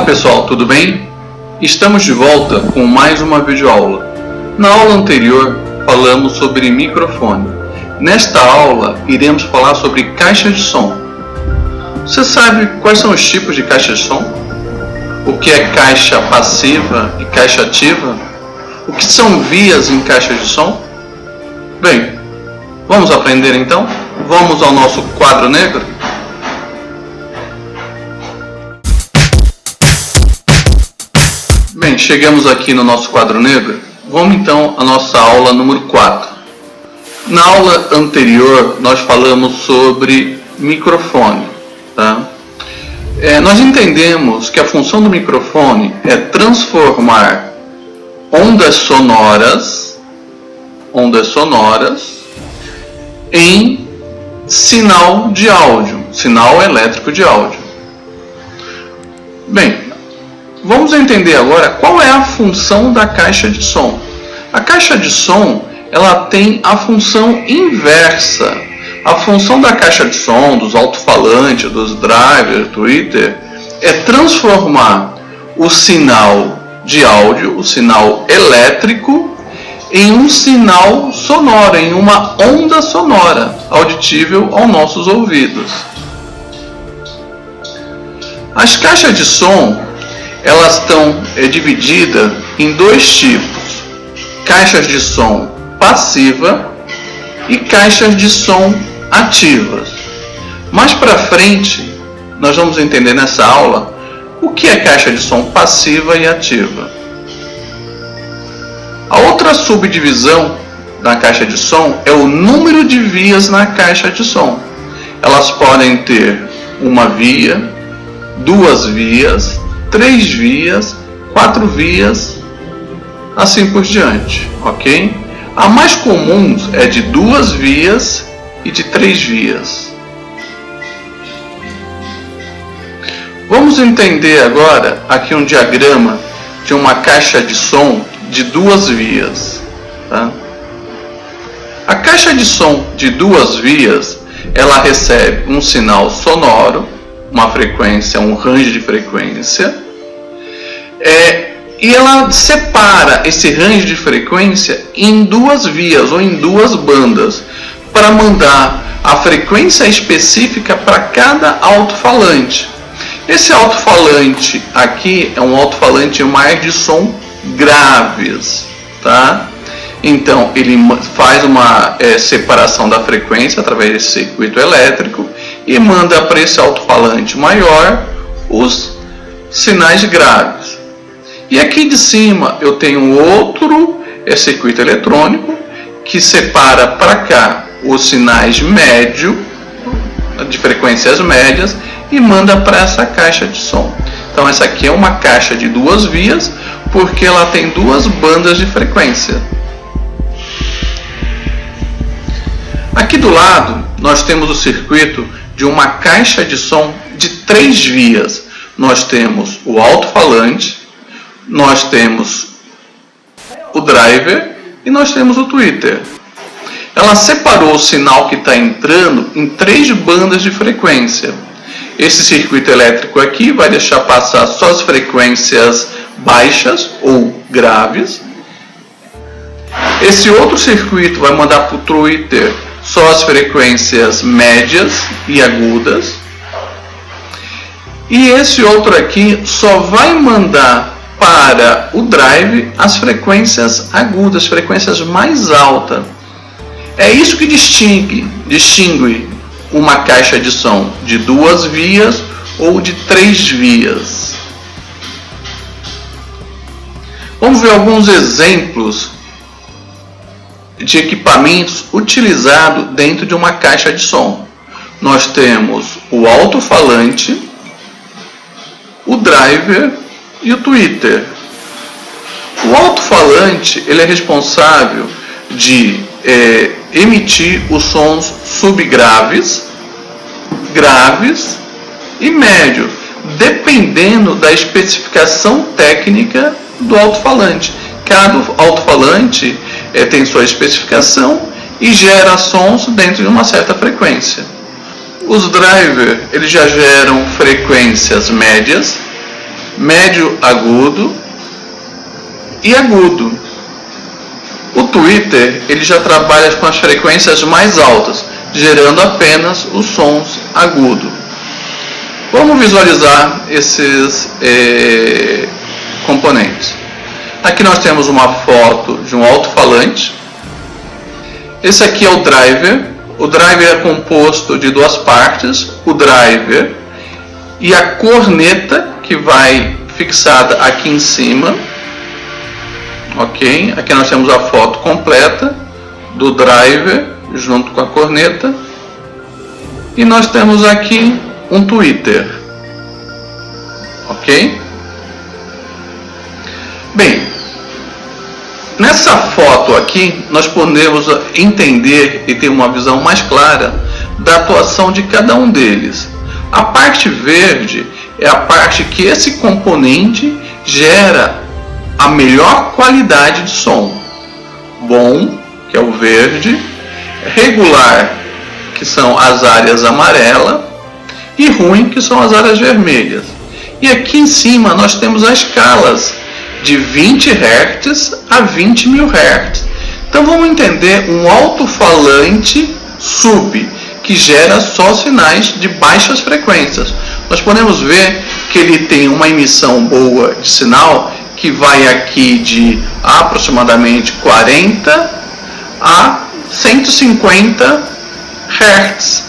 pessoal, tudo bem? Estamos de volta com mais uma videoaula. Na aula anterior falamos sobre microfone. Nesta aula iremos falar sobre caixa de som. Você sabe quais são os tipos de caixa de som? O que é caixa passiva e caixa ativa? O que são vias em caixa de som? Bem, vamos aprender então? Vamos ao nosso quadro negro? Bem, chegamos aqui no nosso quadro negro. Vamos então à nossa aula número 4. Na aula anterior nós falamos sobre microfone. Tá? Nós entendemos que a função do microfone é transformar ondas sonoras em sinal de áudio, sinal elétrico de áudio. Bem, vamos entender agora qual é a função da caixa de som. A caixa de som, ela tem a função inversa. A função da caixa de som, dos alto-falantes, dos drivers, Twitter, é transformar o sinal de áudio, o sinal elétrico, em um sinal sonoro, em uma onda sonora, auditível aos nossos ouvidos. As caixas de som, elas estão divididas em dois tipos: caixas de som passiva e caixas de som ativas. Mais para frente, nós vamos entender nessa aula o que é caixa de som passiva e ativa. A outra subdivisão da caixa de som é o número de vias na caixa de som. Elas podem ter uma via, duas vias, 3 vias, 4 vias, assim por diante, ok? A mais comum é de 2 vias e de 3 vias. Vamos entender agora aqui um diagrama de uma caixa de som de 2 vias. Tá? A caixa de som de 2 vias, ela recebe um sinal sonoro, uma frequência, um range de frequência, e ela separa esse range de frequência em 2 vias ou em 2 bandas para mandar a frequência específica para cada alto-falante. Esse alto-falante aqui é um alto-falante mais de som graves, tá? Então ele faz uma separação da frequência através desse circuito elétrico e manda para esse alto-falante maior os sinais graves. E aqui de cima eu tenho outro circuito eletrônico que separa para cá os sinais médios, de frequências médias, e manda para essa caixa de som. Então essa aqui é uma caixa de 2 vias porque ela tem 2 bandas de frequência. Aqui do lado nós temos o circuito de uma caixa de som de 3 vias. Nós temos o alto-falante, nós temos o driver e nós temos o tweeter. Ela separou o sinal que está entrando em 3 bandas de frequência. Esse circuito elétrico aqui vai deixar passar só as frequências baixas ou graves. Esse outro circuito vai mandar para o tweeter só as frequências médias e agudas. E esse outro aqui só vai mandar para o drive as frequências agudas, as frequências mais altas. É isso que distingue uma caixa de som de 2 vias ou de 3 vias. Vamos ver alguns exemplos de equipamentos utilizados dentro de uma caixa de som. Nós temos o alto-falante, o driver e o tweeter. O alto-falante ele é responsável de emitir os sons subgraves, graves e médios, dependendo da especificação técnica do alto-falante. Cada alto-falante tem sua especificação e gera sons dentro de uma certa frequência. Os drivers eles já geram frequências médias médio agudo e agudo. O tweeter ele já trabalha com as frequências mais altas, gerando apenas os sons agudos. Vamos visualizar esses componentes. Aqui nós temos uma foto de um alto-falante. Esse aqui é o driver. O driver é composto de duas partes, o driver e a corneta que vai fixada aqui em cima. Ok? Aqui nós temos a foto completa do driver junto com a corneta. E nós temos aqui um tweeter. Ok? Bem, nessa foto aqui nós podemos entender e ter uma visão mais clara da atuação de cada um deles. A parte verde é a parte que esse componente gera a melhor qualidade de som. Bom, que é o verde, regular, que são as áreas amarelas, e ruim, que são as áreas vermelhas. E aqui em cima nós temos as escalas de 20 Hz a 20.000 Hz. Então vamos entender um alto-falante sub, que gera só sinais de baixas frequências. Nós podemos ver que ele tem uma emissão boa de sinal que vai aqui de aproximadamente 40 a 150 Hz.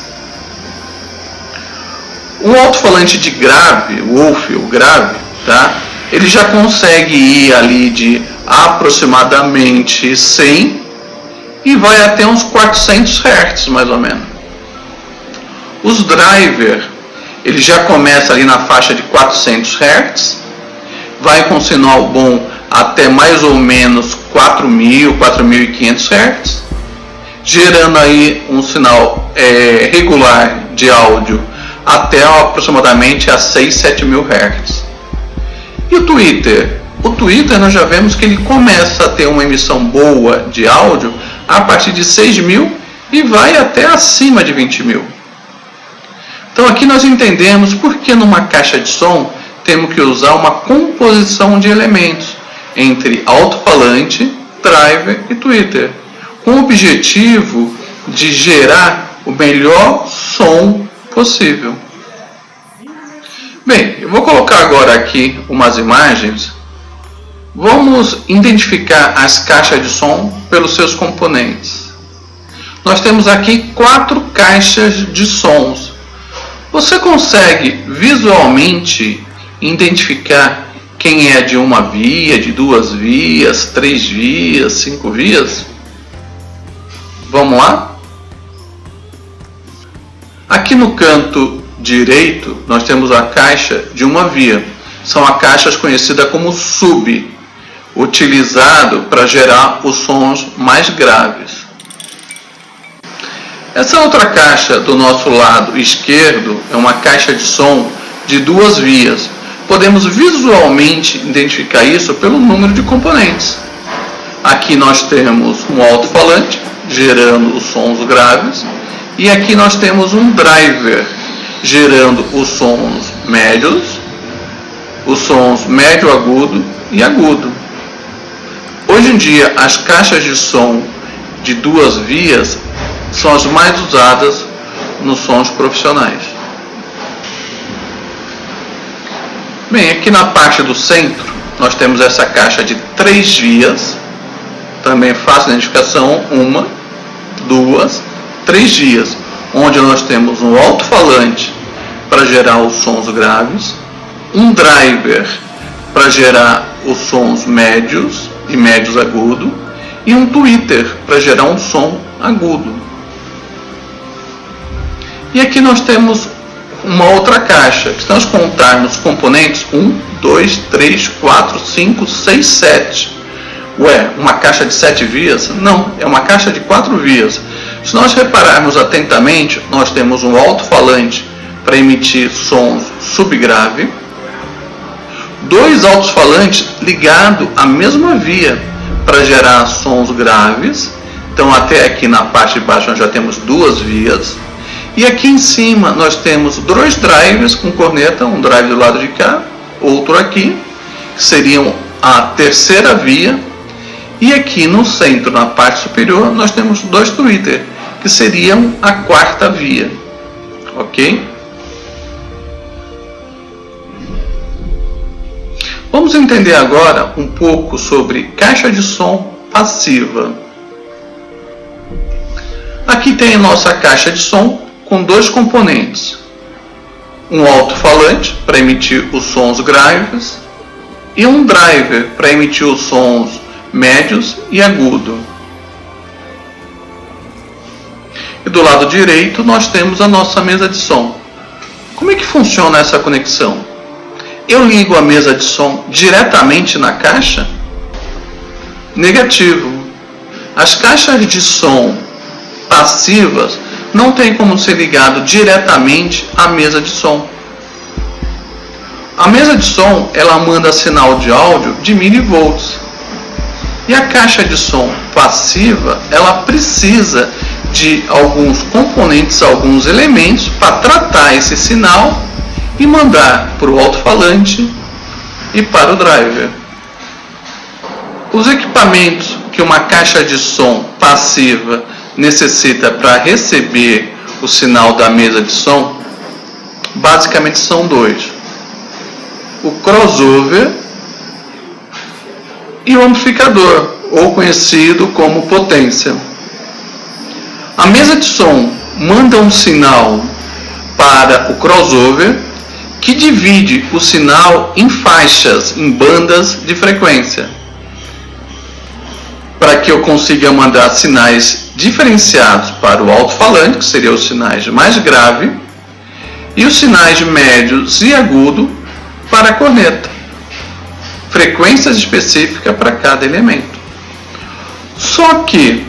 Um alto-falante de grave, o grave, tá? Ele já consegue ir ali de aproximadamente 100 e vai até uns 400 Hz mais ou menos. Os driver, ele já começa ali na faixa de 400 Hz, vai com sinal bom até mais ou menos 4.000, 4.500 Hz, gerando aí um sinal regular de áudio até aproximadamente a 6.000, 7.000 Hz. E o tweeter? O tweeter nós já vemos que ele começa a ter uma emissão boa de áudio a partir de 6.000 e vai até acima de 20.000. Então aqui nós entendemos por que numa caixa de som temos que usar uma composição de elementos entre alto-falante, driver e tweeter, com o objetivo de gerar o melhor som possível. Bem, eu vou colocar agora aqui umas imagens. Vamos identificar as caixas de som pelos seus componentes. Nós temos aqui 4 caixas de sons. Você consegue visualmente identificar quem é de uma via, de 2 vias, 3 vias, 5 vias? Vamos lá? Aqui no canto direito nós temos a caixa de uma via. São as caixas conhecidas como sub, utilizado para gerar os sons mais graves. Essa outra caixa do nosso lado esquerdo é uma caixa de som de 2 vias. Podemos visualmente identificar isso pelo número de componentes. Aqui nós temos um alto-falante gerando os sons graves e aqui nós temos um driver gerando os sons médios, os sons médio agudo e agudo. Hoje em dia as caixas de som de 2 vias são as mais usadas nos sons profissionais. Bem, aqui na parte do centro nós temos essa caixa de 3 vias, também fácil identificação, 1, 2, 3 vias, onde nós temos um alto-falante para gerar os sons graves, um driver para gerar os sons médios e médios agudos e um tweeter para gerar um som agudo. E aqui nós temos uma outra caixa, que se nós contarmos componentes 1, 2, 3, 4, 5, 6, 7. Ué, uma caixa de 7 vias? Não, é uma caixa de 4 vias. Se nós repararmos atentamente, nós temos um alto-falante para emitir sons subgrave, 2 altos-falantes ligados à mesma via para gerar sons graves. Então até aqui na parte de baixo nós já temos 2 vias. E aqui em cima nós temos 2 drivers com corneta, um drive do lado de cá, outro aqui, que seriam a terceira via, e aqui no centro, na parte superior, nós temos 2 tweeters, que seriam a quarta via, ok? Vamos entender agora um pouco sobre caixa de som passiva. Aqui tem a nossa caixa de som com 2 componentes. Um alto-falante para emitir os sons graves e um driver para emitir os sons médios e agudos. E do lado direito nós temos a nossa mesa de som. Como é que funciona essa conexão? Eu ligo a mesa de som diretamente na caixa? Negativo. As caixas de som passivas não tem como ser ligado diretamente à mesa de som. A mesa de som ela manda sinal de áudio de milivolts. E a caixa de som passiva ela precisa de alguns componentes, alguns elementos para tratar esse sinal e mandar para o alto-falante e para o driver. Os equipamentos que uma caixa de som passiva necessita para receber o sinal da mesa de som, basicamente são 2. O crossover e o amplificador, ou conhecido como potência. A mesa de som manda um sinal para o crossover, que divide o sinal em faixas, em bandas de frequência, para que eu consiga mandar sinais diferenciados para o alto-falante, que seriam os sinais mais graves, e os sinais médios e agudos para a corneta. Frequências específicas para cada elemento. Só que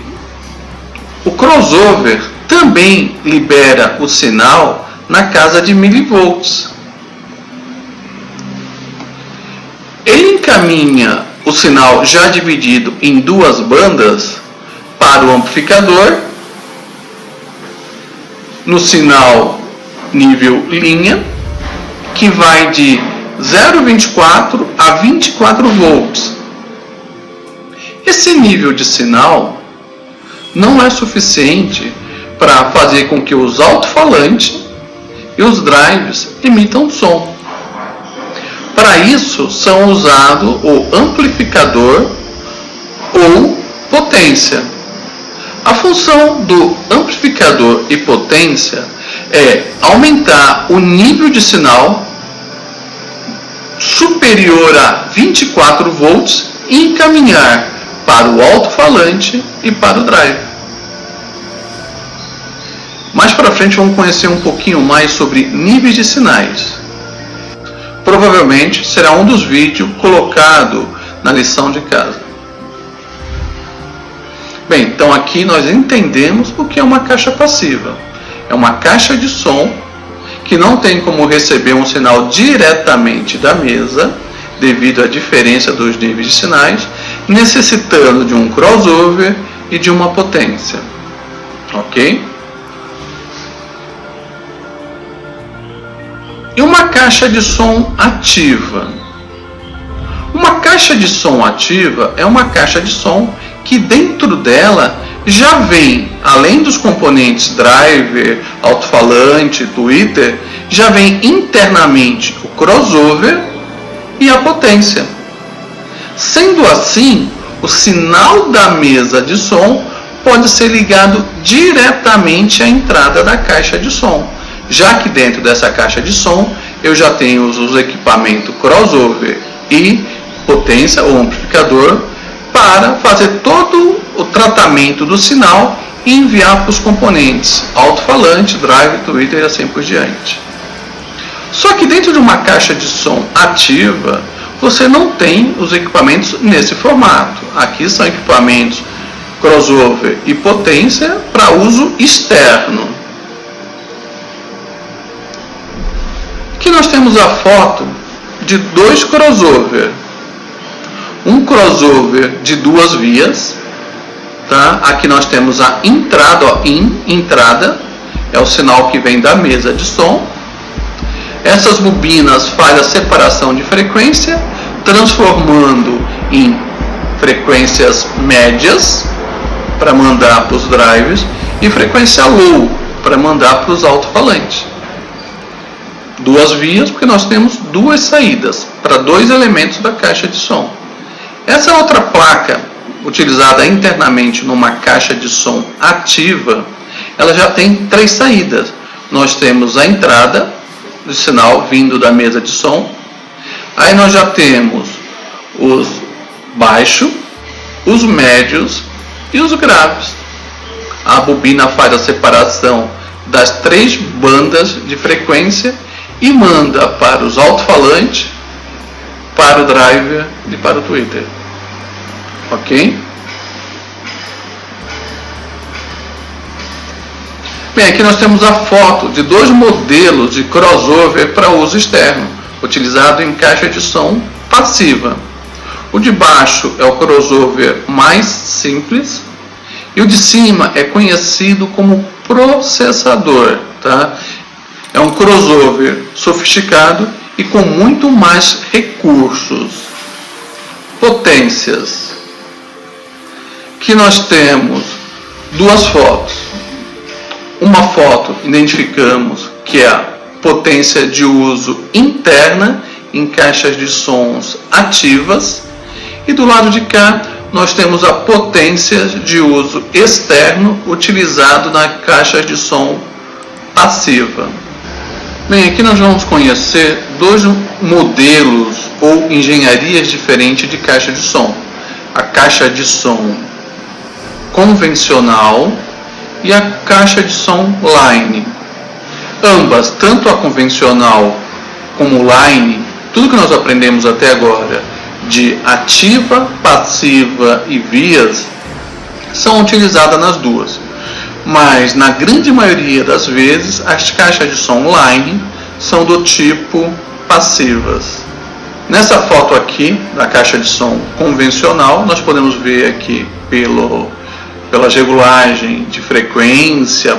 o crossover também libera o sinal na casa de milivolts. Ele encaminha o sinal já dividido em 2 bandas para o amplificador no sinal nível linha, que vai de 0,24 a 24 volts. Esse nível de sinal não é suficiente para fazer com que os alto-falantes e os drives emitam som. Para isso são usados o amplificador ou potência. A função do amplificador e potência é aumentar o nível de sinal superior a 24 volts e encaminhar para o alto-falante e para o drive. Mais para frente vamos conhecer um pouquinho mais sobre níveis de sinais. Provavelmente será um dos vídeos colocado na lição de casa. Bem, então aqui nós entendemos o que é uma caixa passiva. É uma caixa de som que não tem como receber um sinal diretamente da mesa, devido à diferença dos níveis de sinais, necessitando de um crossover e de uma potência. Ok? E uma caixa de som ativa. Uma caixa de som ativa é uma caixa de som que dentro dela já vem, além dos componentes driver, alto-falante, tweeter, já vem internamente o crossover e a potência. Sendo assim, o sinal da mesa de som pode ser ligado diretamente à entrada da caixa de som, já que dentro dessa caixa de som eu já tenho os equipamentos crossover e potência ou amplificador para fazer todo o tratamento do sinal e enviar para os componentes alto-falante, drive, tweeter e assim por diante. Só que dentro de uma caixa de som ativa você não tem os equipamentos nesse formato. Aqui são equipamentos crossover e potência para uso externo. Aqui nós temos a foto de 2 crossover. Um crossover de 2 vias. Tá? Aqui nós temos a entrada, ó, entrada, é o sinal que vem da mesa de som. Essas bobinas fazem a separação de frequência, transformando em frequências médias para mandar para os drives e frequência low para mandar para os alto-falantes. Duas vias, porque nós temos duas saídas para dois elementos da caixa de som. Essa outra placa, utilizada internamente numa caixa de som ativa, ela já tem três saídas. Nós temos a entrada de sinal vindo da mesa de som, aí nós já temos os baixos, os médios e os graves. A bobina faz a separação das três bandas de frequência e manda para os alto-falantes, para o driver e para o tweeter. Ok? Bem, aqui nós temos a foto de dois modelos de crossover para uso externo, utilizado em caixa de som passiva. O de baixo é o crossover mais simples e o de cima é conhecido como processador, tá? É um crossover sofisticado e com muito mais recursos, potências. Aqui nós temos duas fotos. Uma foto identificamos que é a potência de uso interna em caixas de sons ativas e do lado de cá nós temos a potência de uso externo utilizado na caixa de som passiva. Bem, aqui nós vamos conhecer dois modelos ou engenharias diferentes de caixa de som. A caixa de som convencional e a caixa de som line. Ambas, tanto a convencional como o line, tudo que nós aprendemos até agora de ativa, passiva e vias, são utilizadas nas duas. Mas na grande maioria das vezes as caixas de som line são do tipo passivas. Nessa foto aqui da caixa de som convencional, nós podemos ver aqui pela regulagem de frequência,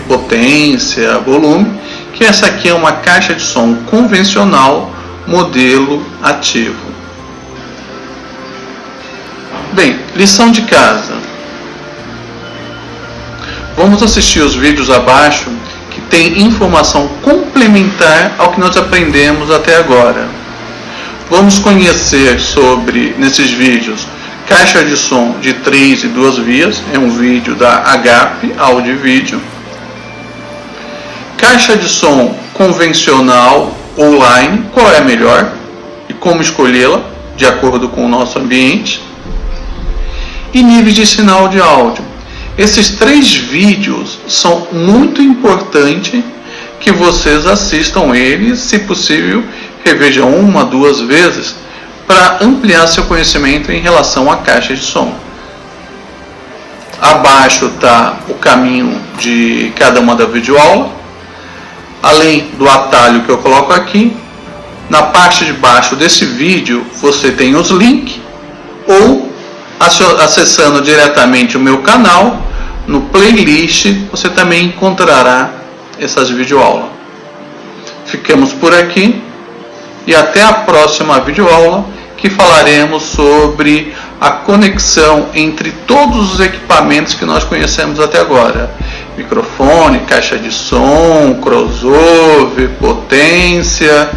potência, volume, que essa aqui é uma caixa de som convencional modelo ativo. Bem, lição de casa. Vamos assistir os vídeos abaixo que tem informação complementar ao que nós aprendemos até agora. Vamos conhecer sobre, nesses vídeos, caixa de som de 3 e 2 vias, é um vídeo da Agape Áudio e Vídeo. Caixa de som convencional ou line, qual é a melhor e como escolhê-la de acordo com o nosso ambiente. E níveis de sinal de áudio. Esses 3 vídeos são muito importantes que vocês assistam eles, se possível, revejam 1 a 2 vezes para ampliar seu conhecimento em relação à caixa de som. Abaixo está o caminho de cada uma da videoaula, além do atalho que eu coloco aqui. Na parte de baixo desse vídeo você tem os links, ou acessando diretamente o meu canal, no playlist você também encontrará essas videoaulas. Ficamos por aqui e até a próxima videoaula, que falaremos sobre a conexão entre todos os equipamentos que nós conhecemos até agora. Microfone, caixa de som, crossover, potência,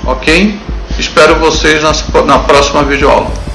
ok? Espero vocês na próxima videoaula.